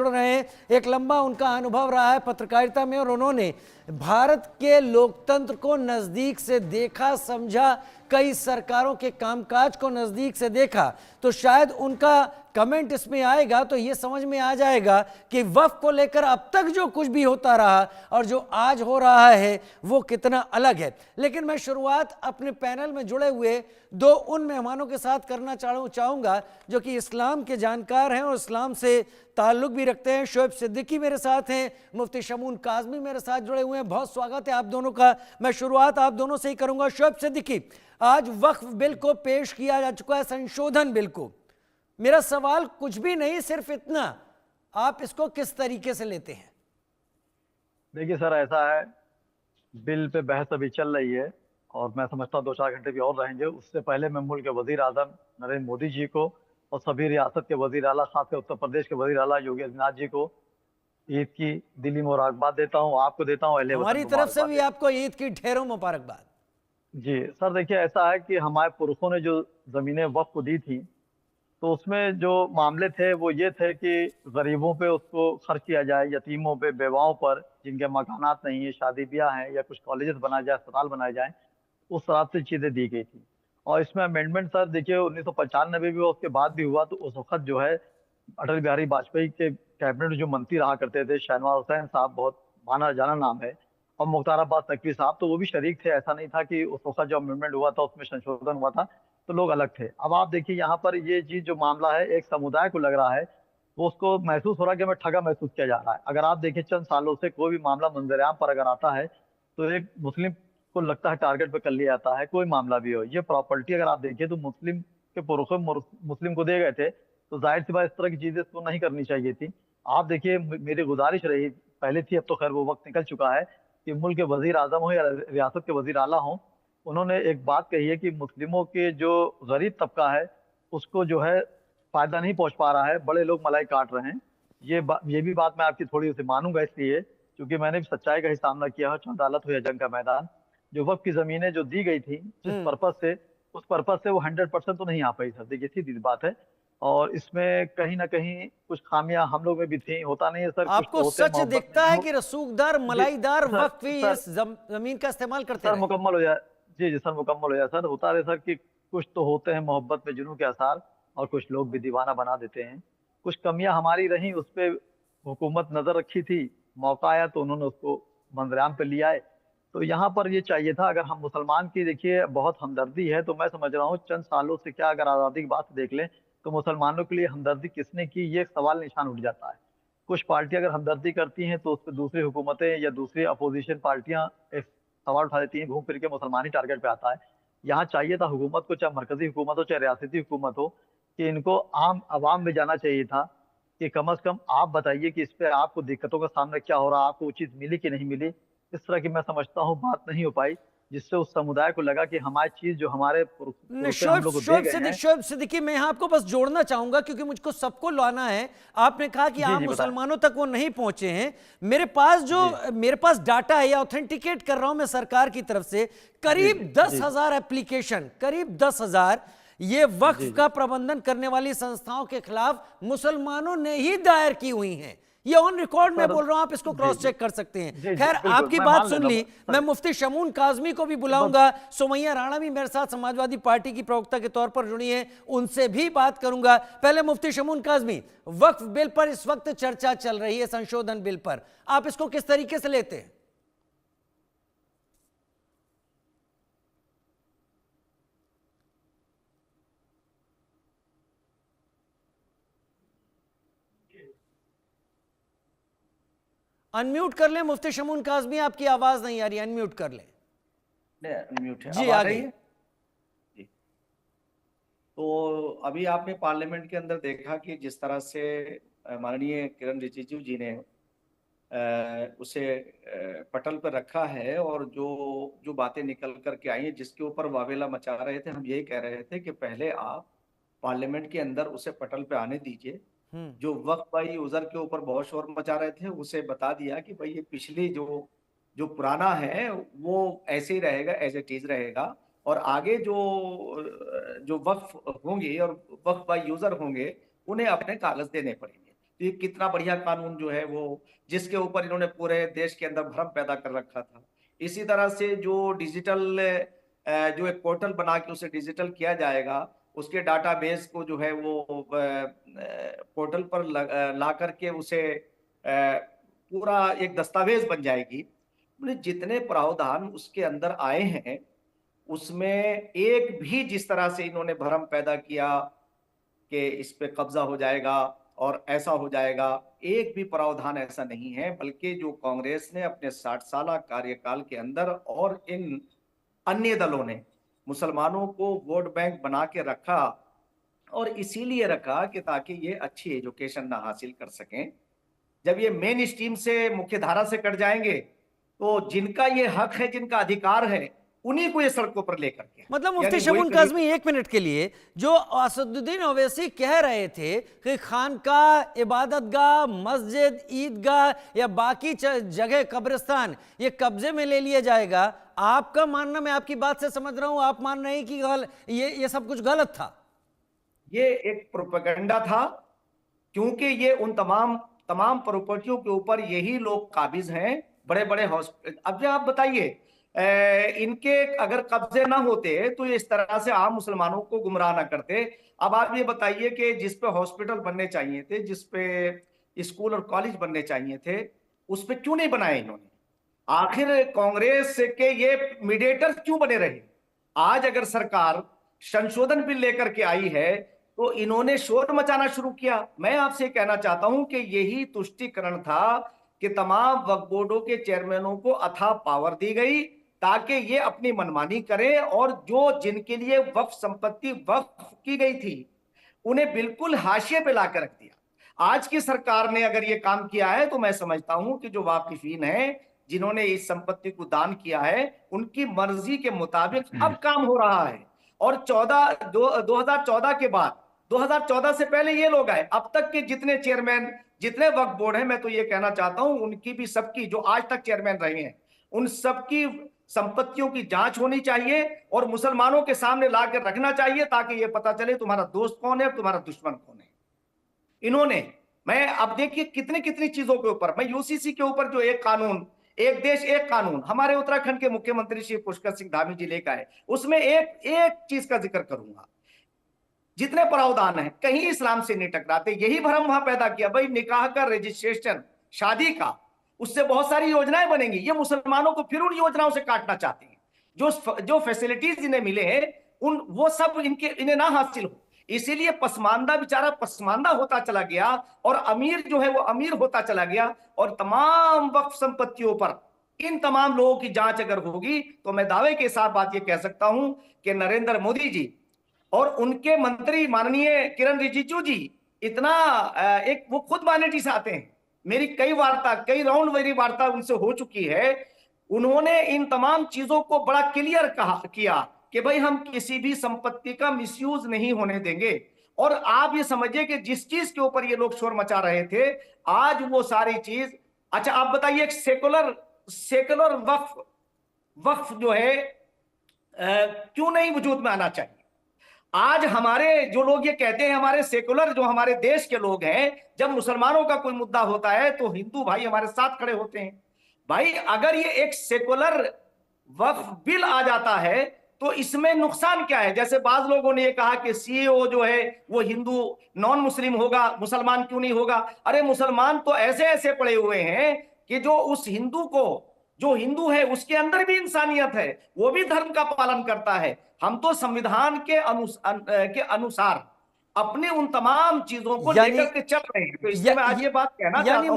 रहे हैं, एक लंबा उनका अनुभव रहा है पत्रकारिता में, और उन्होंने भारत के लोकतंत्र को नजदीक से देखा, समझा, कई सरकारों के कामकाज को नजदीक से देखा। तो शायद उनका कमेंट इसमें आएगा तो ये समझ में आ जाएगा कि वक्फ को लेकर अब तक जो कुछ भी होता रहा और जो आज हो रहा है वो कितना अलग है। लेकिन मैं शुरुआत अपने पैनल में जुड़े हुए दो उन मेहमानों के साथ करना चाहूंगा जो कि इस्लाम के जानकार हैं और इस्लाम से ताल्लुक भी रखते हैं। शोएब सिद्दीकी मेरे साथ हैं, मुफ्ती शमून काज़मी मेरे साथ जुड़े हुए हैं। बहुत स्वागत है आप दोनों का। मैं शुरुआत आप दोनों से ही करूंगा। शोएब सिद्दीकी, आज वक्फ बिल को पेश किया जा चुका है, संशोधन बिल को। मेरा सवाल कुछ भी नहीं, सिर्फ इतना, आप इसको किस तरीके से लेते हैं? देखिए सर, ऐसा है, बिल पे बहस अभी चल रही है और मैं समझता हूँ 2-4 घंटे भी और रहेंगे। उससे पहले मैं मुल्क के वजीर आजम नरेंद्र मोदी जी को और सभी रियासत के वजीर आला, खासकर उत्तर प्रदेश के वजीर आला योगी आदित्यनाथ जी को ईद की दिली मुबारकबाद देता हूँ, आपको देता हूँ, अहले वतन हमारी को तरफ से मुबारकबाद भी देता आपको ईद की ढेरों मुबारकबाद। हूँ। जी सर, देखिए ऐसा है कि हमारे पुरखों ने जो जमीनें वक्फ को दी थी, तो उसमें जो मामले थे वो ये थे कि गरीबों पे उसको खर्च किया जाए, यतीमों पे, बेवाओं पर जिनके मकानात नहीं है, शादी ब्याह हैं, या कुछ कॉलेजेस बनाए जाए, अस्पताल बनाए जाए, उस तरह से चीज़ें दी गई थी। और इसमें अमेंडमेंट सर देखिए 1995 में भी हुआ, उसके बाद भी हुआ। तो उस वक्त जो है अटल बिहारी वाजपेयी के कैबिनेट में जो मंत्री रहा करते थे, शहनवाज हुसैन साहब, बहुत माना जाना नाम है, और मुख्तार अब्बास नकवी साहब, तो वो भी शरीक थे। ऐसा नहीं था कि उस वक्त जो अमेंडमेंट हुआ था उसमें संशोधन हुआ था तो लोग अलग थे। अब आप देखिए यहाँ पर ये चीज जो मामला है, एक समुदाय को लग रहा है, वो उसको महसूस हो रहा है कि हमें ठगा महसूस किया जा रहा है। अगर आप देखिए चंद सालों से कोई भी मामला मंजरेआम पर अगर आता है तो एक मुस्लिम को लगता है टारगेट पे कर लिया जाता है, कोई मामला भी हो। ये प्रॉपर्टी अगर आप देखिए तो मुस्लिम के पुरखे मुस्लिम को दे गए थे, तो जाहिर सी बात इस तरह की चीजें तो नहीं करनी चाहिए थी। आप देखिए, मेरी गुजारिश रही, पहले थी, अब तो खैर वो वक्त निकल चुका है, कि मुल्क के वजीर आजम हो या रियासत के वजीर आला हो, उन्होंने एक बात कही है कि मुस्लिमों के जो गरीब तबका है उसको जो है फायदा नहीं पहुंच पा रहा है, बड़े लोग मलाई काट रहे हैं। ये भी बात मैं आपकी थोड़ी सी मानूंगा, इसलिए क्योंकि मैंने भी सच्चाई का ही सामना किया है, चाहे अदालत हो या जंग का मैदान। जो वक्त की जमीनें जो दी गई थी जिस पर्पज से, उस पर्पज से वो 100% तो नहीं आ पाई सर, देखिए सीधी सी बात है। और इसमें कहीं ना कहीं कुछ खामियां हम लोग में भी थी। होता नहीं है सर, कुछ आपको तो होते हैं सच मोहब्बत में दिखता है जुनून। कि रसूखदार, जी मलाईदार सर, वक्त भी सर, इस जमीन का इस्तेमाल करते सर रहे? मुकम्मल हो जाए। जी जी सर, मुकम्मल हो जाए सर। होता है सर कि कुछ तो होते हैं मोहब्बत में जुनून के आसार, और कुछ लोग भी दीवाना बना देते हैं। कुछ कमियां हमारी रही, उस पे हुकूमत नजर रखी थी, मौका आया तो उन्होंने उसको मंजराम पे लिया है। तो यहाँ पर ये चाहिए था, अगर हम मुसलमान की देखिए बहुत हमदर्दी है, तो मैं समझ रहा हूँ चंद सालों से, क्या अगर आज़ादी की बात देख लें तो मुसलमानों के लिए हमदर्दी किसने की, ये एक सवाल निशान उठ जाता है। कुछ पार्टियां अगर हमदर्दी करती हैं तो उस पर दूसरी हुकूमतें या दूसरी अपोजिशन पार्टियां एक सवाल उठा देती हैं, घूम फिर के मुसलमान ही टारगेट पे आता है। यहाँ चाहिए था हुकूमत को, चाहे मरकजी हुकूमत हो चाहे रियासती हुकूमत हो, कि इनको आम आवाम में जाना चाहिए था, कि कम से कम आप बताइए कि इस पे आपको दिक्कतों का सामना क्या हो रहा, आपको वो चीज मिली कि नहीं मिली। इस तरह की मैं समझता हूँ बात नहीं हो पाई, जिससे उस समुदाय को लगा कि हमारी चीज जो हमारे पुरखे हम लोग को दे गए हैं। शोएब सिद्दीकी, मैं यहाँ आपको बस जोड़ना चाहूंगा क्योंकि मुझको सबको लाना है। आपने कहा कि जी आम जी बताएं। मुसलमानों तक वो नहीं पहुंचे हैं। जी मेरे पास डाटा है या ऑथेंटिकेट कर रहा हूं मैं सरकार की तरफ से, जी करीब जी जी 10,000 एप्लीकेशन, करीब 10,000 ये वक्फ जी का प्रबंधन करने वाली संस्थाओं के खिलाफ मुसलमानों ने ही दायर की हुई हैं। ये ऑन रिकॉर्ड मैं सर। बोल रहा हूं, आप इसको जी क्रॉस जी चेक कर सकते हैं। जी जी खैर, बिल्कुल, आपकी मैं बात मान सुन लेता ली। हूँ मैं सर। मुफ्ती शमून काजमी को भी बस बुलाऊंगा, सुमैया राणा भी मेरे साथ समाजवादी पार्टी की प्रवक्ता के तौर पर जुड़ी है, उनसे भी बात करूंगा। पहले मुफ्ती शमून काजमी, वक्फ बिल पर इस वक्त चर्चा चल रही है, संशोधन बिल पर, आप इसको किस तरीके से लेते हैं? अनम्यूट कर लें मुफ्ती शमून काजमी, आपकी आवाज नहीं आ रही, अनम्यूट कर लें। अनम्यूट है, जी अब आ रही आगे। है जी। तो अभी आपने पार्लियामेंट के अंदर देखा कि जिस तरह से माननीय किरण रिजिजू जी ने उसे पटल पर रखा है, और जो जो बातें निकल कर के आई हैं जिसके ऊपर वावेला मचा रहे थे, हम यही कह रहे थे कि पहले आप पार्लियामेंट के अंदर उसे पटल पे आने दीजिए। जो वक्फ बाई यूजर के ऊपर बहुत शोर मचा रहे थे, उसे बता दिया कि भाई ये पिछली जो जो पुराना है वो ऐसे ही रहेगा, एज इट इज रहेगा, और आगे जो जो वक्फ होंगे और वक्फ बाई यूजर होंगे उन्हें अपने कागज देने पड़ेंगे। तो ये कितना बढ़िया कानून जो है वो, जिसके ऊपर इन्होंने पूरे देश के अंदर भ्रम पैदा कर रखा था। इसी तरह से जो डिजिटल जो एक पोर्टल बना के उसे डिजिटल किया जाएगा, उसके डाटाबेस को जो है वो पोर्टल पर ला करके उसे पूरा एक दस्तावेज बन जाएगी। जितने प्रावधान उसके अंदर आए हैं उसमें एक भी जिस तरह से इन्होंने भ्रम पैदा किया कि इस पे कब्जा हो जाएगा और ऐसा हो जाएगा, एक भी प्रावधान ऐसा नहीं है। बल्कि जो कांग्रेस ने अपने 60 साल कार्यकाल के अंदर और इन अन्य दलों ने मुसलमानों को वोट बैंक बना के रखा, और इसीलिए रखा कि ताकि ये अच्छी एजुकेशन ना हासिल कर सकें। जब ये मेन स्ट्रीम से, मुख्य धारा से कट जाएंगे तो जिनका ये हक है, जिनका अधिकार है, उन्हीं को ये सड़कों पर लेकर के, मतलब मुफ्ती शगुन काज़मी, एक मिनट के लिए, जो असदुद्दीन ओवैसी कह रहे थे कि खानकाह, इबादतगाह, मस्जिद, ईदगाह या बाकी जगह कब्रिस्तान ये कब्जे में ले लिया जाएगा, आपका मानना, मैं आपकी बात से समझ रहा हूं, आप मान रहे हैं कि ये सब कुछ गलत था? ये एक प्रोपेगेंडा था, क्योंकि ये उन तमाम प्रॉपर्टियों के ऊपर यही लोग काबिज हैं, बड़े बड़े हॉस्पिटल। अब आप बताइए, इनके अगर कब्जे ना होते तो ये इस तरह से आम मुसलमानों को गुमराह ना करते। अब आप ये बताइए कि जिस पे हॉस्पिटल बनने चाहिए थे, जिस पे स्कूल और कॉलेज बनने चाहिए थे, उस पे क्यों नहीं बनाए इन्होंने? आखिर कांग्रेस के ये मीडिएटर क्यों बने रहे? आज अगर सरकार संशोधन बिल लेकर के आई है तो इन्होंने शोर मचाना शुरू किया। मैं आपसे कहना चाहता हूं कि यही तुष्टीकरण था कि तमाम वक्फ बोर्डों के चेयरमैनों को अथाह पावर दी गई ताकि ये अपनी मनमानी करें, और जो जिनके लिए वक्फ संपत्ति वक्फ की गई थी उन्हें बिल्कुल हाशिए पे लाकर रख दिया। आज की सरकार ने अगर ये काम किया है तो मैं समझता हूं कि जो वाकिफीन हैं, जिन्होंने इस संपत्ति को दान किया है, उनकी मर्जी के मुताबिक अब काम हो रहा है। और 2014 के बाद, 2014 से पहले ये लोग आए, अब तक के जितने चेयरमैन, जितने वक्फ बोर्ड हैं, मैं तो ये कहना चाहता हूं उनकी भी, सबकी जो आज तक चेयरमैन रहे हैं, उन सबकी संपत्तियों की जांच होनी चाहिए और मुसलमानों के सामने लाकर रखना चाहिए ताकि ये पता चले तुम्हारा दोस्त कौन है, तुम्हारा दुश्मन कौन है। इन्होंने, मैं अब देखिए कितनी कितनी चीजों के ऊपर, मैं यूसीसी के ऊपर जो एक कानून, एक देश एक कानून, हमारे उत्तराखंड के मुख्यमंत्री श्री पुष्कर सिंह धामी जी लेकर आए, उसमें एक चीज का जिक्र करूंगा। जितने प्रावधान है कहीं इस्लाम से नहीं टकराते। यही भ्रम वहां पैदा किया, भाई निकाह का रजिस्ट्रेशन, शादी का, उससे बहुत सारी योजनाएं बनेंगी। ये मुसलमानों को फिर उन योजनाओं से काटना चाहते हैं। जो फैसिलिटीज इन्हें मिले हैं वो सब इन्हें ना हासिल हो, इसीलिए पसमानदा बेचारा पसमानदा होता चला गया और अमीर जो है वो अमीर होता चला गया। और तमाम वक्फ संपत्तियों पर इन तमाम लोगों की जांच अगर होगी तो मैं दावे के साथ बात ये कह सकता हूं कि नरेंद्र मोदी जी और उनके मंत्री माननीय किरण रिजिजू जी इतना एक, वो खुद मान्यटी से आते हैं। मेरी कई राउंड मेरी वार्ता उनसे हो चुकी है। उन्होंने इन तमाम चीजों को बड़ा क्लियर किया कि भाई हम किसी भी संपत्ति का मिसयूज नहीं होने देंगे। और आप ये समझिए कि जिस चीज के ऊपर ये लोग शोर मचा रहे थे, आज वो सारी चीज, अच्छा आप बताइए, एक सेकुलर वक्फ जो है क्यों नहीं वजूद में आना चाहिए? आज हमारे जो लोग ये कहते हैं, हमारे सेकुलर जो हमारे देश के लोग हैं, जब मुसलमानों का कोई मुद्दा होता है तो हिंदू भाई हमारे साथ खड़े होते हैं। भाई अगर ये एक सेकुलर वक्फ बिल आ जाता है तो इसमें नुकसान क्या है? जैसे बाज लोगों ने ये कहा कि सीएओ जो है वो हिंदू नॉन मुस्लिम होगा, मुसलमान क्यों नहीं होगा? अरे मुसलमान तो ऐसे ऐसे पड़े हुए हैं कि जो उस हिंदू को, जो हिंदू है उसके अंदर भी इंसानियत है, वो भी धर्म का पालन करता है। हम तो संविधान के अनुसार अपने उन तमाम चीजों को लेकर के चल रहे हैं। तो इसलिए मैं आज ये बात कहना चाहता हूं।